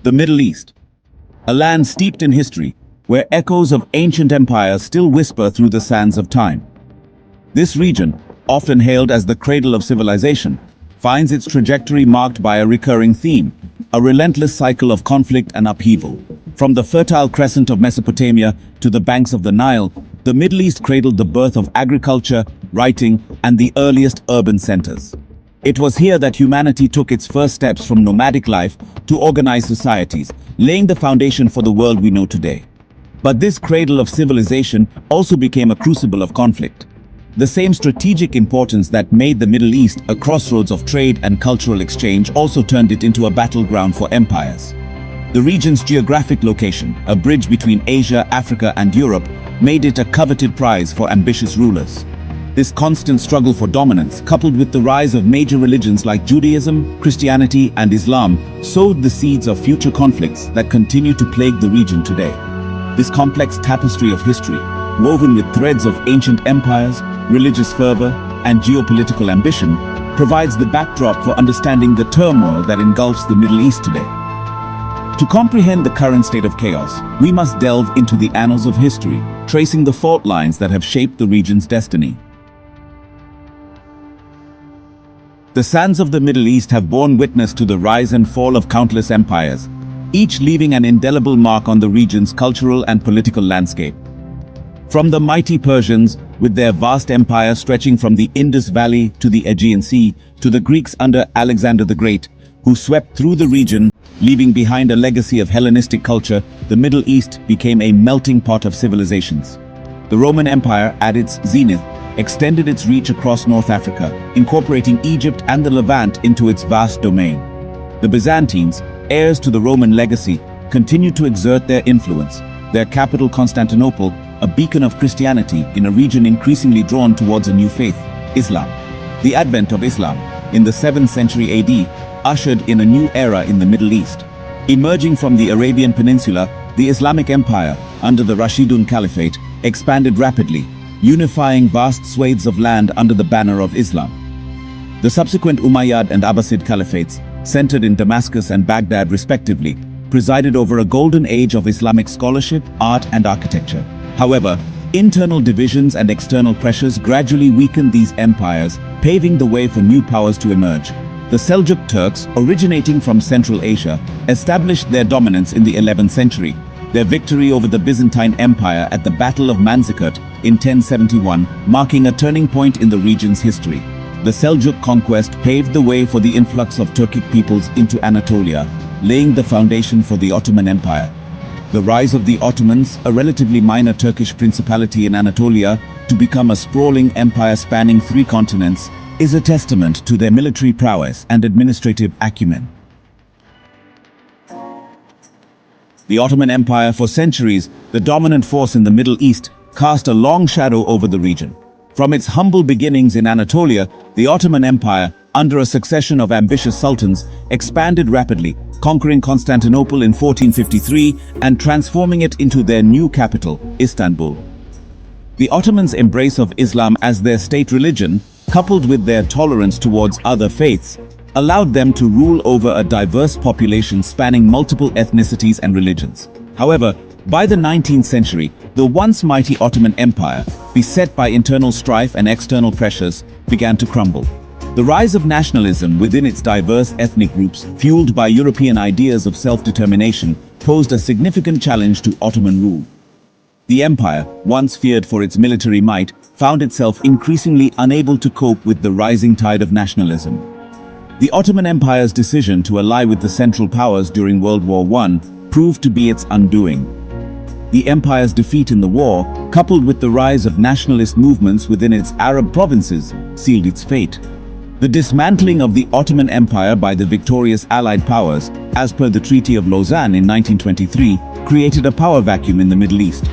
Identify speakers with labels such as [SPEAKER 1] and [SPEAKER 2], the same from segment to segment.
[SPEAKER 1] The Middle East, a land steeped in history, where echoes of ancient empires still whisper through the sands of time. This region, often hailed as the cradle of civilization, finds its trajectory marked by a recurring theme, a relentless cycle of conflict and upheaval. From the fertile crescent of Mesopotamia to the banks of the Nile, the Middle East cradled the birth of agriculture, writing, and the earliest urban centers. It was here that humanity took its first steps from nomadic life to organized societies, laying the foundation for the world we know today. But this cradle of civilization also became a crucible of conflict. The same strategic importance that made the Middle East a crossroads of trade and cultural exchange also turned it into a battleground for empires. The region's geographic location, a bridge between Asia, Africa, and Europe, made it a coveted prize for ambitious rulers. This constant struggle for dominance, coupled with the rise of major religions like Judaism, Christianity, and Islam, sowed the seeds of future conflicts that continue to plague the region today. This complex tapestry of history, woven with threads of ancient empires, religious fervor, and geopolitical ambition, provides the backdrop for understanding the turmoil that engulfs the Middle East today. To comprehend the current state of chaos, we must delve into the annals of history, tracing the fault lines that have shaped the region's destiny. The sands of the Middle East have borne witness to the rise and fall of countless empires, each leaving an indelible mark on the region's cultural and political landscape. From the mighty Persians, with their vast empire stretching from the Indus Valley to the Aegean Sea, to the Greeks under Alexander the Great, who swept through the region, leaving behind a legacy of Hellenistic culture, the Middle East became a melting pot of civilizations. The Roman Empire, at its zenith, extended its reach across North Africa, incorporating Egypt and the Levant into its vast domain. The Byzantines, heirs to the Roman legacy, continued to exert their influence, their capital Constantinople, a beacon of Christianity in a region increasingly drawn towards a new faith, Islam. The advent of Islam, in the 7th century AD, ushered in a new era in the Middle East. Emerging from the Arabian Peninsula, the Islamic Empire, under the Rashidun Caliphate, expanded rapidly, unifying vast swathes of land under the banner of Islam. The subsequent Umayyad and Abbasid caliphates, centered in Damascus and Baghdad respectively, presided over a golden age of Islamic scholarship, art, and architecture. However, internal divisions and external pressures gradually weakened these empires, paving the way for new powers to emerge. The Seljuk Turks, originating from Central Asia, established their dominance in the 11th century. Their victory over the Byzantine Empire at the Battle of Manzikert in 1071, marking a turning point in the region's history. The Seljuk conquest paved the way for the influx of Turkic peoples into Anatolia, laying the foundation for the Ottoman Empire. The rise of the Ottomans, a relatively minor Turkish principality in Anatolia, to become a sprawling empire spanning 3 continents, is a testament to their military prowess and administrative acumen. The Ottoman Empire, for centuries, the dominant force in the Middle East, cast a long shadow over the region. From its humble beginnings in Anatolia, the Ottoman Empire, under a succession of ambitious sultans, expanded rapidly, conquering Constantinople in 1453 and transforming it into their new capital, Istanbul. The Ottomans' embrace of Islam as their state religion, coupled with their tolerance towards other faiths, allowed them to rule over a diverse population spanning multiple ethnicities and religions. However, by the 19th century, the once mighty Ottoman Empire, beset by internal strife and external pressures, began to crumble. The rise of nationalism within its diverse ethnic groups, fueled by European ideas of self-determination, posed a significant challenge to Ottoman rule. The empire, once feared for its military might, found itself increasingly unable to cope with the rising tide of nationalism. The Ottoman Empire's decision to ally with the Central Powers during World War I proved to be its undoing. The empire's defeat in the war, coupled with the rise of nationalist movements within its Arab provinces, sealed its fate. The dismantling of the Ottoman Empire by the victorious Allied powers, as per the Treaty of Lausanne in 1923, created a power vacuum in the Middle East.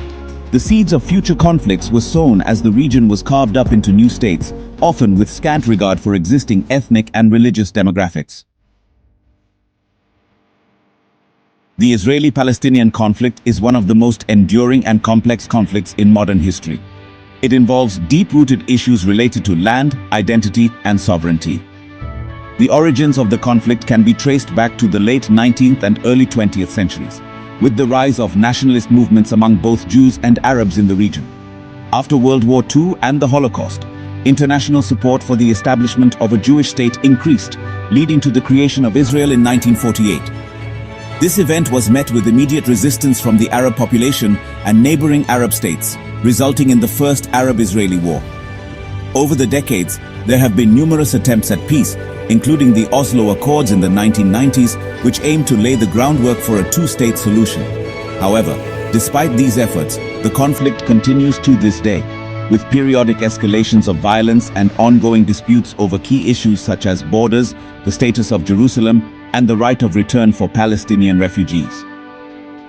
[SPEAKER 1] The seeds of future conflicts were sown as the region was carved up into new states, often with scant regard for existing ethnic and religious demographics. The Israeli-Palestinian conflict is one of the most enduring and complex conflicts in modern history. It involves deep-rooted issues related to land, identity, and sovereignty. The origins of the conflict can be traced back to the late 19th and early 20th centuries, with the rise of nationalist movements among both Jews and Arabs in the region. After World War II and the Holocaust, international support for the establishment of a Jewish state increased, leading to the creation of Israel in 1948. This event was met with immediate resistance from the Arab population and neighboring Arab states, resulting in the First Arab-Israeli War. Over the decades, there have been numerous attempts at peace, including the Oslo Accords in the 1990s, which aimed to lay the groundwork for a two-state solution. However, despite these efforts, the conflict continues to this day, with periodic escalations of violence and ongoing disputes over key issues such as borders, the status of Jerusalem, and the right of return for Palestinian refugees.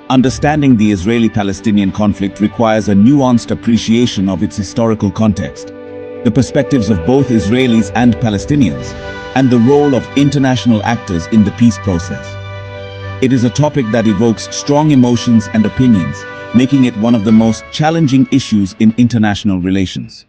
[SPEAKER 1] Understanding the Israeli-Palestinian conflict requires a nuanced appreciation of its historical context, the perspectives of both Israelis and Palestinians, and the role of international actors in the peace process. It is a topic that evokes strong emotions and opinions, making it one of the most challenging issues in international relations.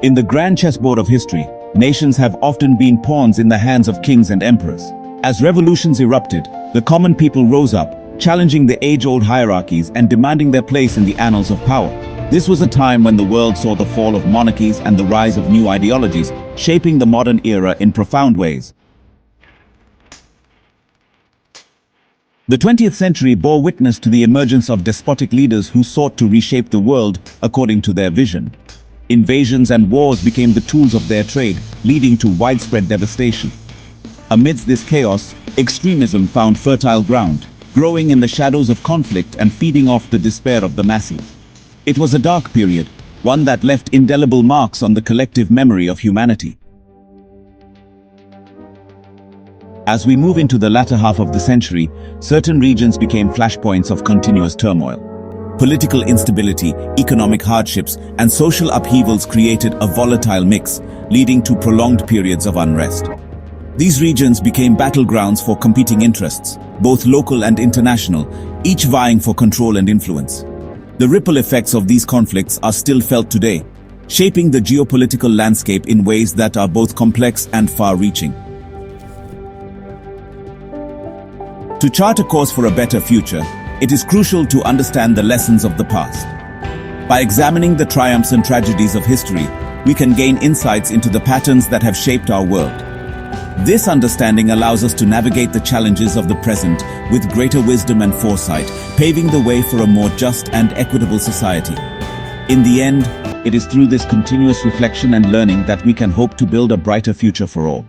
[SPEAKER 1] In the grand chessboard of history, nations have often been pawns in the hands of kings and emperors. As revolutions erupted, the common people rose up, challenging the age-old hierarchies and demanding their place in the annals of power. This was a time when the world saw the fall of monarchies and the rise of new ideologies, shaping the modern era in profound ways. The 20th century bore witness to the emergence of despotic leaders who sought to reshape the world according to their vision. Invasions and wars became the tools of their trade, leading to widespread devastation. Amidst this chaos, extremism found fertile ground, growing in the shadows of conflict and feeding off the despair of the masses. It was a dark period, one that left indelible marks on the collective memory of humanity. As we move into the latter half of the century, certain regions became flashpoints of continuous turmoil. Political instability, economic hardships, and social upheavals created a volatile mix, leading to prolonged periods of unrest. These regions became battlegrounds for competing interests, both local and international, each vying for control and influence. The ripple effects of these conflicts are still felt today, shaping the geopolitical landscape in ways that are both complex and far-reaching. To chart a course for a better future, it is crucial to understand the lessons of the past. By examining the triumphs and tragedies of history, we can gain insights into the patterns that have shaped our world. This understanding allows us to navigate the challenges of the present with greater wisdom and foresight, paving the way for a more just and equitable society. In the end, it is through this continuous reflection and learning that we can hope to build a brighter future for all.